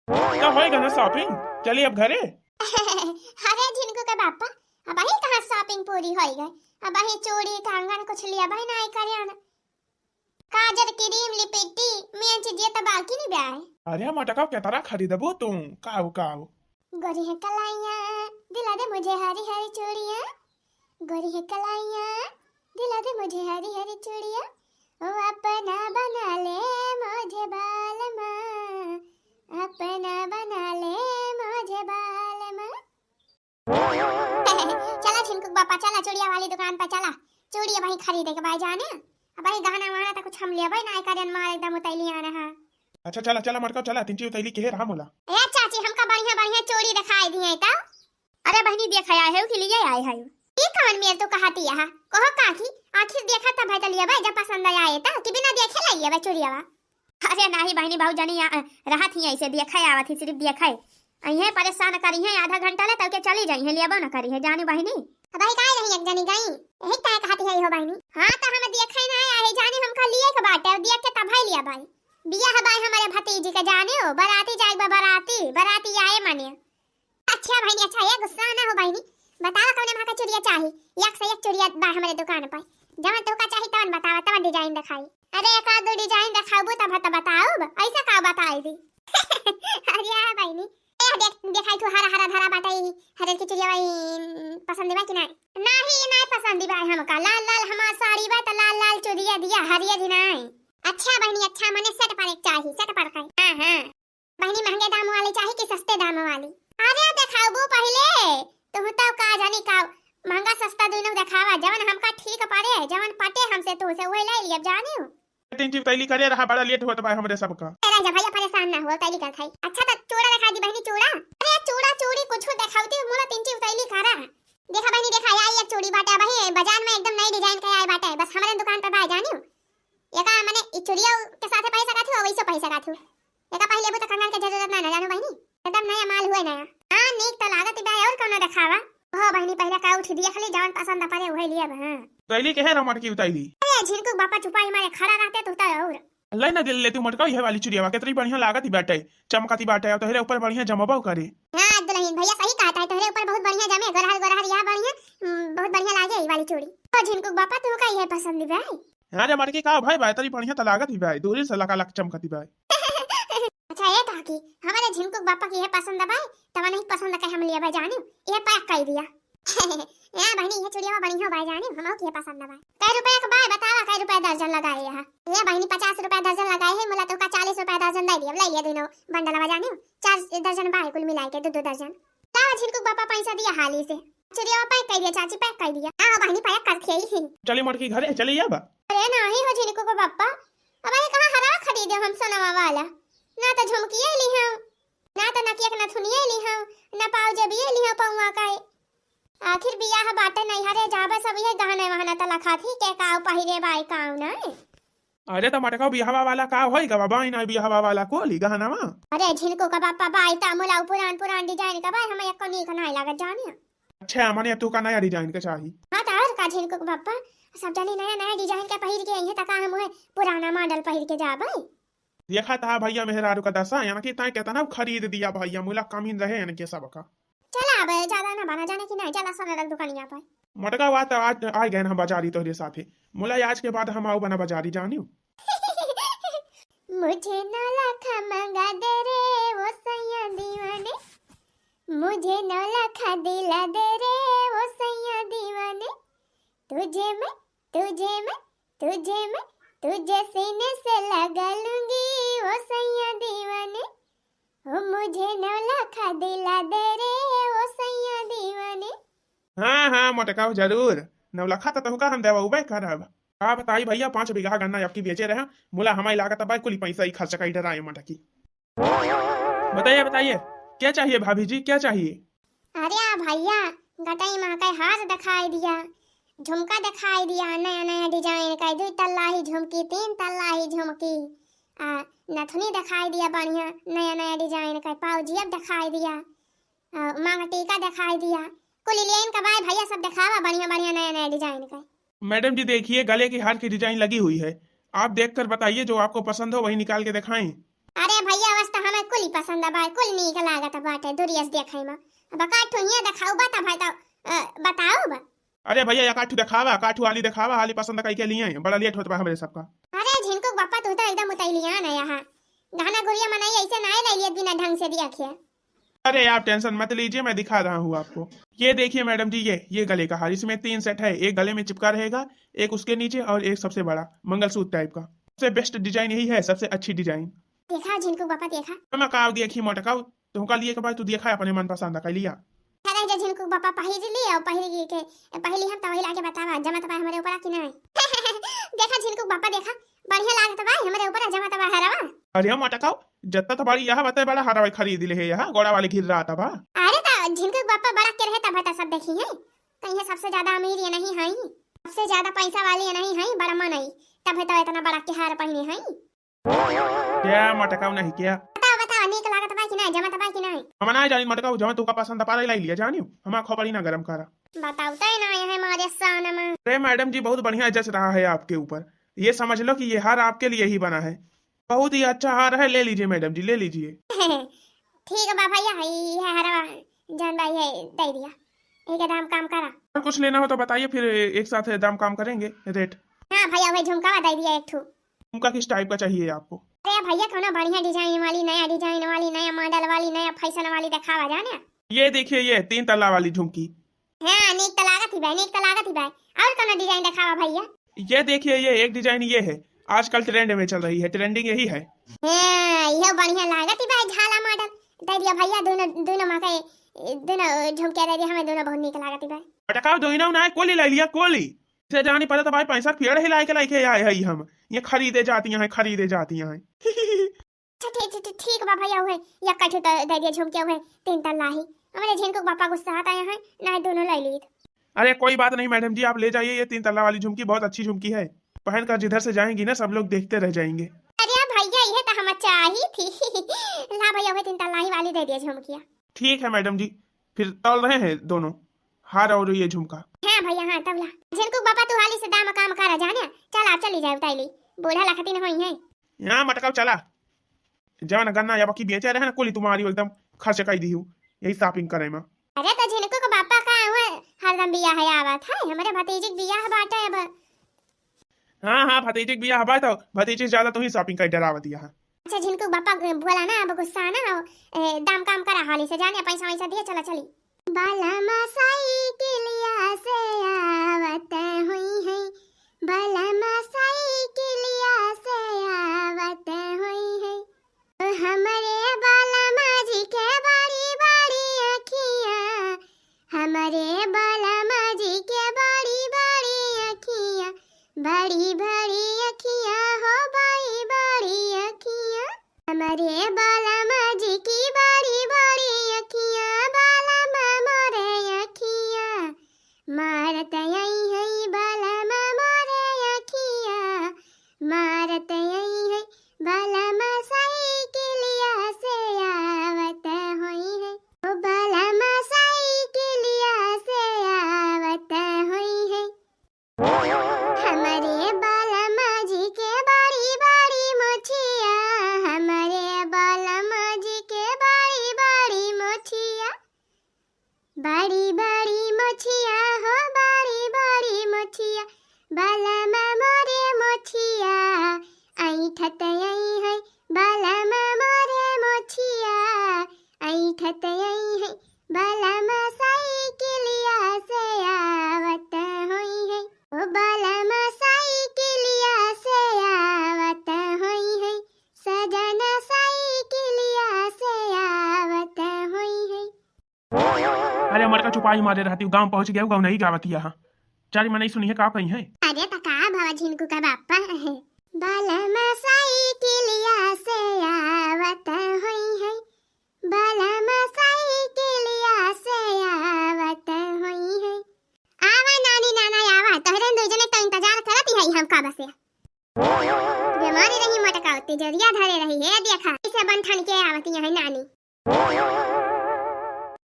तो होएगा ना शॉपिंग। चलिए अब घरे। अरे झिनकू के बापा, अब ही कहाँ शॉपिंग पूरी होई गई। अब ही चूड़ी कंगन कुछ लिया भाई ना करियाना, काजर क्रीम लिपटी मेन चीज तो बाकी नहीं ब्याह है। अरे मटका क्या तरह खरीदबो तुम काऊ काऊ। गोरी है कलाइया दिला दे मुझे हरी हरी चूड़ियां, गोरी है कलाइया दिला दे मुझे हरी हरी चूड़ियां, ओ अपना बना ले मुझे बाल माँ, अपना बना ले मुझे बाल माँ। चला झिनकुक बापा चला चूड़िया वाली दुकान पर चला, चूड़िया वहीं खरीदे के भाई जाने। अब भाई गहना वहना तो कुछ हम लिया भाई ना करियन मार एकदम उतैली आना है। अच्छा चला चला मटका चला तिनची उतैली के रहा मोला। ए चाची हमका बढ़िया बढ़िया चूड़ी दिखाई दिए ता। अरे बहनी देख आया है कि लिए आए है ये कौन मेरे तो कहती है कहो काकी आखिर देखा तब भाई तलिया भाई जब पसंद आए ता कि बिना देखे लाइए भाई चूड़िया। अरे नहीं बहनी भाऊ जनी रहा थी ऐसे देखा आवत थी सिर्फ देखा अहे परेशान करी है आधा घंटा ले तब के चली जाई है लियाबो ना करी है जानी बहनी। भाई काहे नहीं एक जनी गई यही काय कहती है हो बहनी। हां तो हम देखे ना आए जाने हमका लिए के बाटे देख के तब भाई लिया भाई बिया है भाई हमारे भतीजी का जाने हो बराती जाए बराती बराती आए माने। अच्छा भाई अच्छा ये गुस्सा ना हो भाई बतावा कौन मां का चूड़िया चाहिए एक से एक चूड़िया बा हमारे दुकान पर जवन तो का चाहिए तवन बतावा तवन डिजाइन दिखाई। अरे एक आध डिजाइन दिखाबो तब तो बताओ ऐसा का बताई दी। अरे यार भाई देखाई तो हरा हरा धरा बाटे हरे की चूड़िया भाई पसंद बा कि नहीं नहीं पसंद बा हमका लाल लाल हमार साड़ी बा त लाल लाल चूड़िया दिया हरिया दी नहीं। अच्छा बहनी अच्छा मने सेट पर एक चाहिए सेट पर का। हां बहनी महंगे दाम वाली चाहिए कि सस्ते दाम वाली। अरे दिखाओ पहले तुम तो का जानी का महंगा सस्ता दोनों दिखावा जवन हमका ठीक पड़े जवन पटे हमसे तो उसे वही ले लिया जाने हो। तिनची उतैली करे रहा बड़ा लेट होत भाई हमरे सबका। तेरा जब भैया परेशान ना हो तैली कर खाई। अच्छा तो चूड़ा दिखा दी बहनी चूड़ा। अरे चूड़ा चूड़ी कुछ दिखावती मोला तिनची उतैली करा देखा बहनी देखा आई एक चूड़ी बाटा भाई बाजार में एकदम नई डिजाइन का आई बाटा बस हमारे दुकान पर भाई जानी एका माने ई चूड़िया के साथे पैसा का थी वैसे पैसा का थी एका पहले तो कंगन के जरूरत ना जानो बहनी एकदम नया माल हुए नया। हां नीक तो लागत बा और कोनो दिखावा हो बहनी पहले का उठ दिया खाली जवन पसंद पड़े वही लिया। हां उतैली के है रमट की उतैली। अरे झिनकुक बापा छुपाई मारे खड़ा रहते तो और ले ना दिल ले तू मटका ये वाली चूड़िया कितनी बढ़िया लागत ही बाटे चमकती बाटे तो हेरे ऊपर बढ़िया जमबो करे। हां दुल्हन भैया सही कहता है तोहरे ऊपर बहुत बढ़िया जमे गरहर गरहर या बढ़िया बहुत बढ़िया लागे ये वाली चूड़ी। तो झिनकुक बापा तू का ये पसंद भाई। हां रे मटकी का भाई बातरी बढ़िया त लागत ही भाई दूरी से लका लक चमकती भाई। अच्छा ये ताकि हमारे झिनकुक बापा की ये पसंद है भाई तब नहीं पसंद के हम लिया भाई जानी ये पैक कर दिया। यार बहनी ये चूड़िया बढ़िया भाई जानी हमो की पसंद है भाई। कै रुपए का भाई बतावा कै रुपए दर्जन लगाए है ये बहनी 50 रुपए दर्जन लगाए है मोला तो का 40 रुपए दर्जन दे दिया ले लिया दोनों बंडल में जानी 4 दर्जन भाई कुल मिला के दो दर्जन लाओ झिनकुक बापा पैसा दिया हाली से चूड़िया पैक कर दिया चाची पैक कर दिया। हां बहनी पैक कर खेई चली मटकी घरे चली अब। अरे नहीं हो झिनकुक बापा अब ये कहां हरा खरीदे हम सोनावा वाला ना तो झुमकिए ली हम ना तो नकिया के नथुनिए ली हम ना पाव जबिए ली हम पौवा का आखिर बियाह बाटे नहीं हरे जाबे सब ये गहने वहना त लखा थी के काव पहिरे बाई काव ना। अरे तो मटका बिहावा वाला का होई गा बाई ना बिहावा वाला कोली गहनावा। अरे झिनकुक का बापा बाई ता मोला पुरान पुरान डिजाइन का भाई हम एक को नी का नहीं लागत जानिया। अच्छा माने तू का नया डिजाइन के चाहिए। हां त और का झिनकुक बापा सब जानी नया नया डिजाइन का पहिर के यही तक हम पुराना मॉडल पहिर के जाबे। देखा था भैया मेहरारू का दशा यानी कि तय कितना खरीद दिया भैया मुला कमीन रहे यानी कि सबका। चला अब ज्यादा ना बना जाने की नहीं चला सोने दुकानिया पर मटका बात आज आ गए हम बाजारी तोहरे साथे मुला आज के बाद हम आओ बना बाजारी जानियो। मुझे न लाखा मंगा दे रे वो सैया दीवाने, मुझे न लाखा दिला दे रे वो सैया दीवाने, तुझे मैं तुझे मैं तुझे मैं तुझे सीने से लगा लूंगी वो सैया दीवाने, ओ मुझे न लाखा दिला दे रे वो सैया दीवाने। हाँ मटका जरूर नवलखा तो का हम देवा उबे करब। आप बताई भैया 5 बीघा गन्ना आपकी बेचे रहे मुला हमारी लागत भाई कुल पैसा ही खर्च कर डराए मटकी। बताइए बताइए क्या चाहिए भाभी जी क्या चाहिए। अरे भैया गटाई माँ का हार दिखाई दिया झुमका दिखाई दिया नया नया डिजाइन का 2 तल्ला ही झुमकी 3 तल्ला ही झुमकी नथुनी दिखाई दिया बढ़िया नया नया डिजाइन का पाउजियब दिखाई दिया मांग टीका दिखाई दिया कुल लेन का भाई भैया सब दिखावा बढ़िया बढ़िया नया नया डिजाइन का। मैडम जी देखिए गले की हार की डिजाइन लगी हुई है आप देखकर बताइए जो आपको पसंद हो वही निकाल के दिखाएं। अरे भैया अवस्था हमें कुल पसंद बा, कुल नीक लागत बाटे दुरियस देखै में। अब काठो हिया देखाऊ बता भाई तो बताओ बा। अरे भैया या काठू दिखावा, काठू वाली दिखावा, हाली पसंद कई के लिए बड़ा लेट होत बा हमरे सबका। अरे झिनको बापा तू तो एकदम उतैलिया ना यहाँ गाना गुड़िया मनाई ऐसे ना ले लिए बिना ढंग से दिया खे। अरे आप टेंशन मत लीजिए, मैं दिखा रहा हूँ आपको। ये देखिए मैडम जी, ये गले का हार, इसमें 3 सेट है। एक गले में चिपका रहेगा, एक उसके नीचे और एक सबसे बड़ा मंगलसूत्र टाइप का। सबसे बेस्ट डिजाइन यही है, सबसे अच्छी डिजाइन। देखा झिनको बापा देखा। हम का देखी मोटकाऊ तुमका लिए के बाद तू देखा अपने मन पसंद का लिया। अरे जे झिनको बापा पहिर ली और पहिर के पहली हम तवही लाके बतावा जमत बा हमरे ऊपर कि नहीं। देखा झिनको बापा देखा बढ़िया लागत बा हमरे ऊपर जमत बा हरवा। अरे मोटकाऊ जत्ता तो बड़ी यह बता बड़ा हरा खरीद ले है, यह गोड़ा वाले घिर रहा था बा। अरे ता झिनको बापा बड़ा के रहे तब सब देखी है कहीं सबसे ज्यादा अमीर ये नहीं है, सबसे ज्यादा पैसा वाली ये नहीं है, बड़ा मन है तब तो इतना बड़ा के हार पहने है। क्या मोटकाऊ नहीं क्या बताओ नीक लागत बा कि नहीं, जमत बा कि नहीं। हम ना जानी मोटकाऊ, जमा तू का पसंद पारे लाई लिया जानियो, हम खोपड़ी ना गरम करा। बताओ तो ना ये हमारे सान में। अरे मैडम जी बहुत बढ़िया जच रहा है आपके ऊपर, ये समझ लो कि ये हार आपके लिए ही बना है। बहुत ही अच्छा हार है, ले लीजिए मैडम जी ले लीजिए। ठीक है भैया ये हरवा जान भाई है दे दिया, एक दाम काम करा। और कुछ लेना हो तो बताइए, फिर एक साथ दाम काम करेंगे रेट। हां भैया भाई झुमका दे दिया एक ठो। झुमका किस टाइप का चाहिए आपको? अरे भैया कोनो बढ़िया डिजाइन वाली, नया डिजाइन वाली, नया मॉडल वाली, नया फैशन वाली दिखावा जाने। ये देखिए ये 3 तल्ला वाली झुमकी। हां नीक त लागत ही भाई, नीक त लागत ही भाई। और कोनो डिजाइन दिखावा भैया। ये देखिए ये एक डिजाइन ये है, आजकल ट्रेंड में चल रही है, ट्रेंडिंग यही है। हां ये बढ़िया लागत ही भाई, झाला मॉडल दे दिया भैया। दोनों मके दोनों झुमके दे दिया हमें, दोनों बहुत नीक लागत ही भाई। अटकाओ दोनों ना कोली ले लिया, कोली से जानी पड़े तो भाई पैसा पेड़ हिला के लाके आए हैं हम, ये खरीदे जाती हैं खरीदे जाती हैं। ठीक बा भैया हुए या कछु तो दे दिया झुमके हुए 3 तल्ला ही। हमारे झिनको पापा गुस्सा आता है ना, दोनों ले ली। अरे कोई बात नहीं मैडम जी, आप ले जाइए, ये 3 तल्ला वाली झुमकी बहुत अच्छी झुमकी है, पहन कर जिधर से जाएंगी ना सब लोग देखते रह जाएंगे। अरे भैया ये तो हम चाहिए थी। ला भैया हुए 3 तल्ला ही वाली दे दिया झुमकिया। ठीक है मैडम जी, फिर तौल रहे हैं दोनों हार और ये झुमका। हाँ भैया हाँ तबला। झिनको पापा तू हाली से दाम काम करा जाने, चल आप चली जाए उताइली, बूढ़ा लखती न होई है। यहाँ मटकाओ चला, जवन गन्ना या बाकी बेचे रहे ना कोली तुम्हारी एकदम खर्च कर दी हूँ यही शॉपिंग करे में। अरे तो झिनको को पापा का हुआ हरदम बियाह है आवत है, हमारे भतीजे के बियाह बाटे अब। हाँ भतीजे के बियाह हवा तो भतीजे ज्यादा तो ही शॉपिंग कर डरावा दिया है। अच्छा झिनको पापा बोला ना अब गुस्सा ना, दाम काम करा हाली से जाने, पैसा वैसा दिए चला चली। बाला मसाई के लिया से आवत हुई है, बाला मसाई के लिया से आवत हुई है, तो हमारे बाला माजी के बड़ी बड़ी अखियां, हमारे बाला माजी के बड़ी बड़ी अखियां, बड़ी बड़ी अखियां हो बड़ी बड़ी अखियां, हमारे बाला माजी की बड़ी बड़ी अखियां, बाला मोरे अखियां मारत आई है, बाला मोरे अखियां मारत आई है, बाला मसाई के लिया से आवत हुई है, ओ बाला मसाई के लिया से आवत हुई है, हमारे बाला माजी के बड़ी बड़ी मुछिया, हमारे बाला माजी के बड़ी बड़ी मुछिया, बड़ी बड़ी मुछिया हो बड़ी बड़ी मुछिया, बाला मोरे मुछिया ऐठत आई है, बाला मोरे मुछिया ऐठत आई है, बाला मसाई के लिया से आवत हुई है, ओ बाला मसाई के लिया से आवत हुई है, सजना साई के लिया से आवत हुई है। अरे मटका चुपाई मारे रहती हूँ, गाँव पहुँच गया गाँव नहीं गावती यहाँ चारी मन नहीं सुनी है का कहीं है। अरे तका भवा झिनको का बापा है, बाला मसाई के लिया से आवत हुई है, बाला मसाई के लिया से आवत हुई है। आवा नानी नाना आवा, तोहरे दो जने का इंतजार करती है हम का बसे। बीमारी रही मटका उतनी जरिया धरे रही है, देखा इसे बन ठन के आवती है नानी।